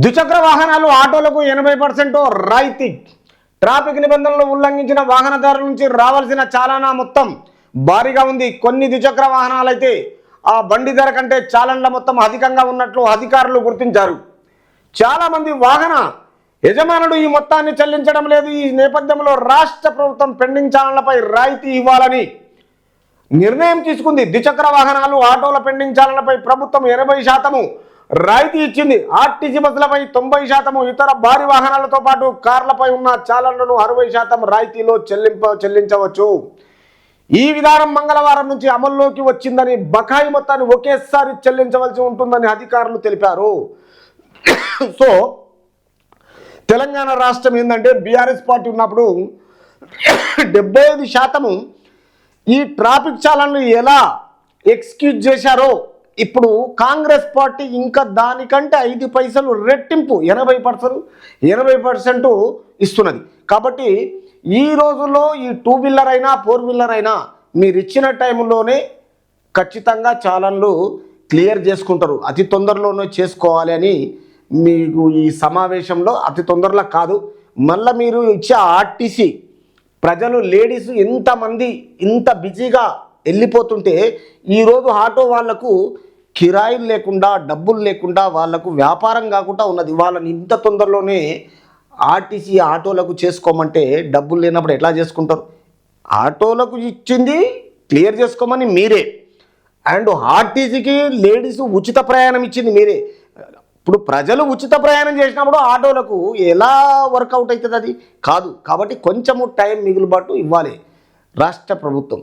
ద్విచక్ర వాహనాలు ఆటోలకు 80% రాయితీ. ట్రాఫిక్ నిబంధనలు ఉల్లంఘించిన వాహనదారుల నుంచి రావాల్సిన చాలానా మొత్తం భారీగా ఉంది. కొన్ని ద్విచక్ర వాహనాలు అయితే ఆ బండి ధర కంటే చాలన్ల మొత్తం అధికంగా ఉన్నట్లు అధికారులు గుర్తించారు. చాలామంది వాహన యజమానులు ఈ మొత్తాన్ని చెల్లించడం లేదు. ఈ నేపథ్యంలో రాష్ట్ర ప్రభుత్వం పెండింగ్ చాలన్లపై రాయితీ ఇవ్వాలని నిర్ణయం తీసుకుంది. ద్విచక్ర వాహనాలు ఆటోల పెండింగ్ చాలన్లపై ప్రభుత్వం 80% రాయితీ ఇచ్చింది. ఆర్టీసీ బస్సులపై 90%, ఇతర భారీ వాహనాలతో పాటు కార్లపై ఉన్న చాలన్లను 60% రాయితీలో చెల్లించవచ్చు. ఈ విధానం మంగళవారం నుంచి అమల్లోకి వచ్చిందని, బకాయి మొత్తాన్ని ఒకేసారి చెల్లించవలసి ఉంటుందని అధికారులు తెలిపారు. సో తెలంగాణ రాష్ట్రం ఏంటంటే బీఆర్ఎస్ పార్టీ ఉన్నప్పుడు 75% ఈ ట్రాఫిక్ చాలన్లు ఎలా ఎక్స్క్యూజ్ చేశారో ఇప్పుడు కాంగ్రెస్ పార్టీ ఇంకా దానికంటే 5 పైసలు రెట్టింపు 80% ఇస్తున్నది. కాబట్టి ఈ రోజుల్లో ఈ 2 వీలర్ అయినా 4 వీలర్ అయినా మీరు ఇచ్చిన టైంలోనే ఖచ్చితంగా చాలన్లు క్లియర్ చేసుకుంటారు. అతి తొందరలోనే చేసుకోవాలి అని మీకు ఈ సమావేశంలో అతి తొందరలో కాదు. మళ్ళీ మీరు ఇచ్చే ఆర్టీసీ ప్రజలు లేడీస్ ఎంతమంది ఇంత బిజీగా వెళ్ళిపోతుంటే ఈరోజు ఆటో వాళ్లకు కిరాయిలు లేకుండా డబ్బులు లేకుండా వాళ్లకు వ్యాపారం కాకుండా ఉన్నది. వాళ్ళని ఇంత తొందరలోనే ఆర్టీసీ ఆటోలకు చేసుకోమంటే డబ్బులు లేనప్పుడు ఎట్లా చేసుకుంటారు? ఆటోలకు ఇచ్చింది క్లియర్ చేసుకోమని మీరే, అండ్ ఆర్టీసీకి లేడీస్ ఉచిత ప్రయాణం ఇచ్చింది మీరే. ఇప్పుడు ప్రజలు ఉచిత ప్రయాణం చేసినప్పుడు ఆటోలకు ఎలా వర్కౌట్ అవుతుంది? అది కాదు. కాబట్టి కొంచెము టైం మిగులుబాటు ఇవ్వాలి రాష్ట్ర ప్రభుత్వం.